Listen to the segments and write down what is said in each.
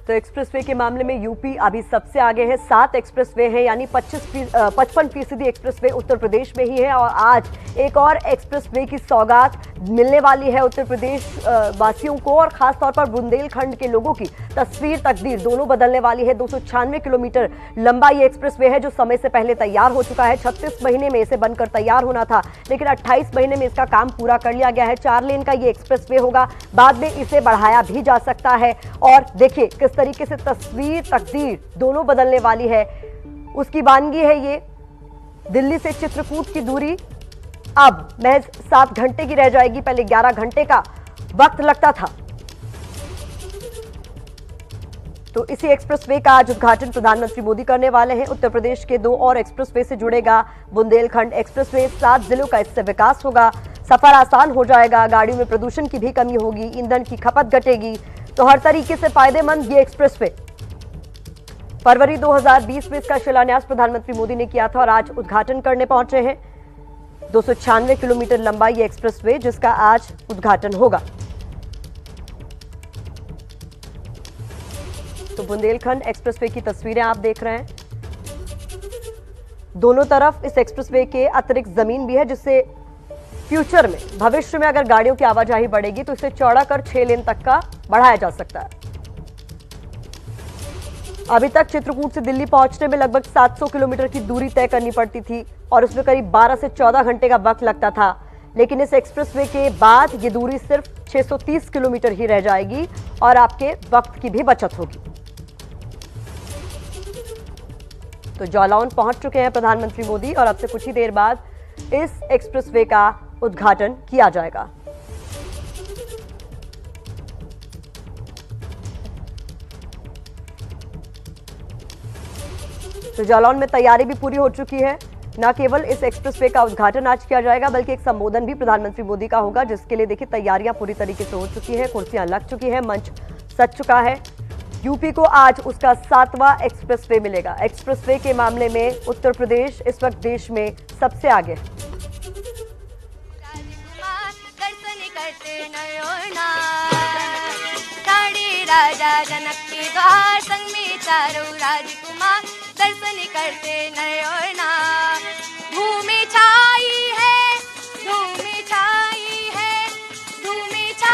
तो एक्सप्रेसवे के मामले में यूपी अभी सबसे आगे है। 7 एक्सप्रेसवे हैं, यानी 55% एक्सप्रेसवे उत्तर प्रदेश में ही है। और आज एक और एक्सप्रेसवे की सौगात मिलने वाली है उत्तर प्रदेश वासियों को, और खासतौर पर बुंदेलखंड के लोगों की तस्वीर तकदीर दोनों बदलने वाली है। 296 किलोमीटर लंबा ये एक्सप्रेसवे है जो समय से पहले तैयार हो चुका है। 36 महीने में इसे बनकर तैयार होना था, लेकिन 28 महीने में इसका काम पूरा कर लिया गया है। 4 लेन का ये एक्सप्रेसवे होगा, बाद में इसे बढ़ाया भी जा सकता है। और देखिए किस तरीके से तस्वीर तकदीर दोनों बदलने वाली है। उसकी वानगी है ये। दिल्ली से चित्रकूट की दूरी अब महज 7 घंटे की रह जाएगी। पहले 11 घंटे का वक्त लगता था। तो इसी एक्सप्रेसवे का आज उद्घाटन प्रधानमंत्री मोदी करने वाले हैं। उत्तर प्रदेश के 2 और एक्सप्रेसवे से जुड़ेगा बुंदेलखंड एक्सप्रेसवे। 7 जिलों का इससे विकास होगा, सफर आसान हो जाएगा, गाड़ियों में प्रदूषण की भी कमी होगी, ईंधन की खपत घटेगी। तो हर तरीके से फायदेमंद ये एक्सप्रेसवे। फरवरी 2020 में इसका शिलान्यास प्रधानमंत्री मोदी ने किया था और आज उद्घाटन करने पहुंचे हैं। 296 किलोमीटर लंबा ये एक्सप्रेसवे जिसका आज उद्घाटन होगा। तो बुंदेलखंड एक्सप्रेसवे की तस्वीरें आप देख रहे हैं। दोनों तरफ इस एक्सप्रेसवे के अतिरिक्त जमीन भी है, जिससे फ्यूचर में, भविष्य में अगर गाड़ियों की आवाजाही बढ़ेगी तो इसे चौड़ा कर 6 लेन तक का बढ़ाया जा सकता है। अभी तक चित्रकूट से दिल्ली पहुंचने में लगभग 700 किलोमीटर की दूरी तय करनी पड़ती थी और उसमें करीब 12 से 14 घंटे का वक्त लगता था, लेकिन इस एक्सप्रेसवे के बाद ये दूरी सिर्फ 630 किलोमीटर ही रह जाएगी और आपके वक्त की भी बचत होगी। तो जालौन पहुंच चुके हैं प्रधानमंत्री मोदी और अब से कुछ ही देर बाद इस एक्सप्रेसवे का उद्घाटन किया जाएगा। तो जालौन में तैयारी भी पूरी हो चुकी है। न केवल इस एक्सप्रेसवे का उद्घाटन आज किया जाएगा, बल्कि एक संबोधन भी प्रधानमंत्री मोदी का होगा, जिसके लिए देखिए तैयारियां पूरी तरीके से हो चुकी है, कुर्सियां लग चुकी है, मंच सज चुका है। यूपी को आज उसका 7वां एक्सप्रेसवे मिलेगा। एक्सप्रेसवे के मामले में उत्तर प्रदेश इस वक्त देश में सबसे आगे है। राजा जनक के द्वार संग में चारों राजकुमार दर्शन करते नयना। धूम छाई है, धूम छाई है, धूम छाई,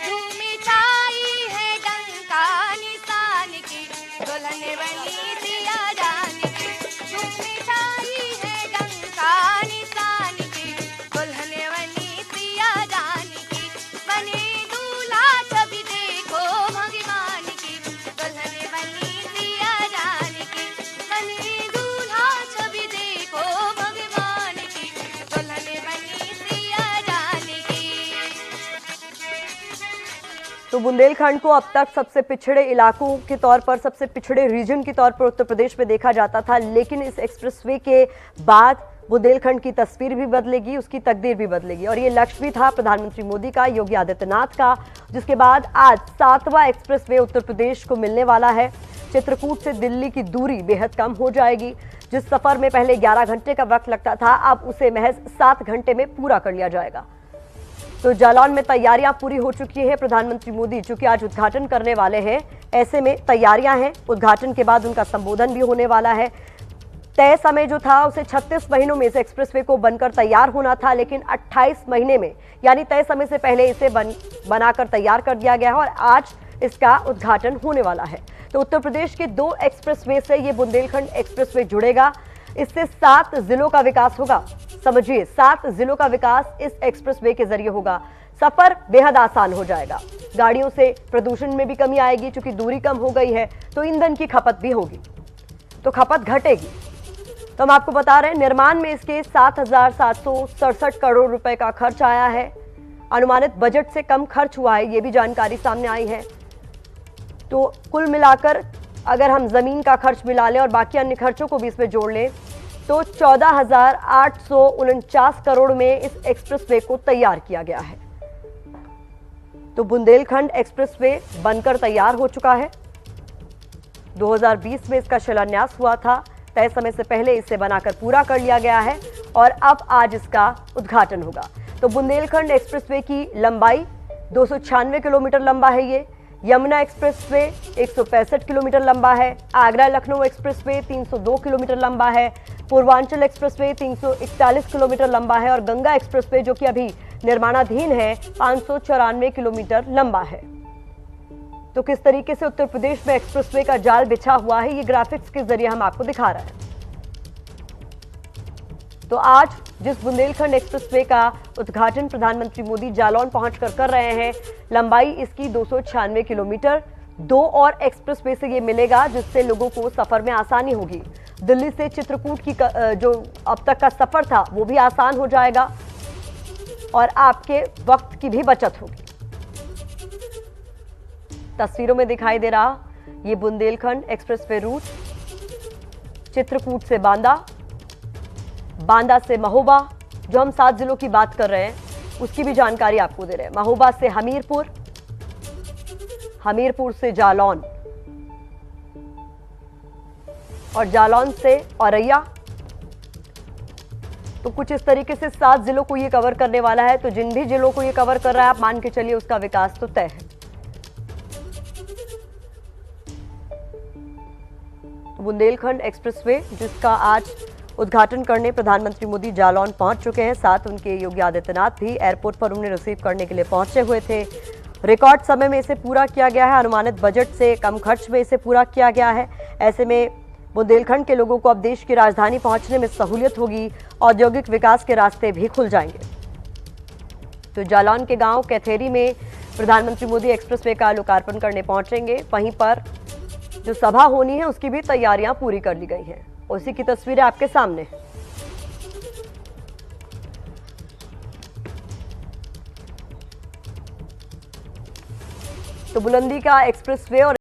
धूम छाई है डंका निशान की, दुल्हन बनी सिया जान की। धूम छाई है डंका तो बुंदेलखंड को अब तक सबसे पिछड़े इलाकों के तौर पर, सबसे पिछड़े रीजन के तौर पर उत्तर प्रदेश में देखा जाता था, लेकिन इस एक्सप्रेसवे के बाद बुंदेलखंड की तस्वीर भी बदलेगी, उसकी तकदीर भी बदलेगी। और ये लक्ष्य भी था प्रधानमंत्री मोदी का, योगी आदित्यनाथ का, जिसके बाद आज 7वां एक्सप्रेसवे उत्तर प्रदेश को मिलने वाला है। चित्रकूट से दिल्ली की दूरी बेहद कम हो जाएगी। जिस सफर में पहले 11 घंटे का वक्त लगता था, अब उसे महज 7 घंटे में पूरा कर लिया जाएगा। तो जालौन में तैयारियां पूरी हो चुकी है। प्रधानमंत्री मोदी चूंकि आज उद्घाटन करने वाले हैं, ऐसे में तैयारियां हैं। उद्घाटन के बाद उनका संबोधन भी होने वाला है। तय समय जो था उसे 36 महीनों में इस एक्सप्रेसवे को बनकर तैयार होना था, लेकिन 28 महीने में, यानी तय समय से पहले इसे बनाकर तैयार कर दिया गया है और आज इसका उद्घाटन होने वाला है। तो उत्तर प्रदेश के 2 एक्सप्रेसवे से ये बुंदेलखंड एक्सप्रेसवे जुड़ेगा। इससे 7 जिलों का विकास होगा। समझिए, 7 जिलों का विकास इस एक्सप्रेसवे के जरिए होगा। सफर बेहद आसान हो जाएगा, गाड़ियों से प्रदूषण में भी कमी आएगी, क्योंकि दूरी कम हो गई है तो ईंधन की खपत भी होगी, तो खपत घटेगी। तो हम आपको बता रहे हैं, निर्माण में इसके 7,767 करोड़ रुपए का खर्च आया है। अनुमानित बजट से कम खर्च हुआ है, ये भी जानकारी सामने आई है। तो कुल मिलाकर अगर हम जमीन का खर्च मिला लें और बाकी अन्य खर्चों को भी इसमें जोड़ लें तो 14,849 करोड़ में इस एक्सप्रेसवे को तैयार किया गया है। तो बुंदेलखंड एक्सप्रेसवे बनकर तैयार हो चुका है। 2020 में इसका शिलान्यास हुआ था। तय समय से पहले इसे बनाकर पूरा कर लिया गया है और अब आज इसका उद्घाटन होगा। तो बुंदेलखंड एक्सप्रेसवे की लंबाई 296 किलोमीटर लंबा है ये। यमुना एक्सप्रेसवे 165 किलोमीटर लंबा है। आगरा लखनऊ एक्सप्रेसवे 302 किलोमीटर लंबा है। पूर्वांचल एक्सप्रेसवे 341 किलोमीटर लंबा है और गंगा एक्सप्रेसवे जो कि अभी निर्माणाधीन है 594 किलोमीटर लंबा है। तो किस तरीके से उत्तर प्रदेश में एक्सप्रेसवे का जाल बिछा हुआ है, ये ग्राफिक्स के जरिए हम आपको दिखा रहे हैं। तो आज जिस बुंदेलखंड एक्सप्रेसवे का उद्घाटन प्रधानमंत्री मोदी जालौन पहुंचकर कर रहे हैं, लंबाई इसकी 296 किलोमीटर। 2 और एक्सप्रेसवे से ये मिलेगा जिससे लोगों को सफर में आसानी होगी। दिल्ली से चित्रकूट की जो अब तक का सफर था वो भी आसान हो जाएगा और आपके वक्त की भी बचत होगी। तस्वीरों में दिखाई दे रहा ये बुंदेलखंड एक्सप्रेसवे रूट चित्रकूट से बांदा, बांदा से महोबा, जो हम 7 जिलों की बात कर रहे हैं उसकी भी जानकारी आपको दे रहे हैं। महोबा से हमीरपुर, हमीरपुर से जालौन और जालौन से औरैया। तो कुछ इस तरीके से 7 जिलों को ये कवर करने वाला है। तो जिन भी जिलों को ये कवर कर रहा है आप मान के चलिए उसका विकास तो तय है। बुंदेलखंड एक्सप्रेसवे जिसका आज उद्घाटन करने प्रधानमंत्री मोदी जालौन पहुंच चुके हैं, साथ उनके योगी आदित्यनाथ भी एयरपोर्ट पर उन्हें रिसीव करने के लिए पहुंचे हुए थे। रिकॉर्ड समय में इसे पूरा किया गया है, अनुमानित बजट से कम खर्च में इसे पूरा किया गया है। ऐसे में बुंदेलखंड के लोगों को अब देश की राजधानी पहुंचने में सहूलियत होगी, औद्योगिक विकास के रास्ते भी खुल जाएंगे। तो जालौन के गांव कैथेरी में प्रधानमंत्री मोदी एक्सप्रेसवे का लोकार्पण करने पहुंचेंगे। वहीं पर जो सभा होनी है उसकी भी तैयारियां पूरी कर ली गई हैं। उसी की तस्वीरें आपके सामने है। तो बुलंदी का एक्सप्रेसवे और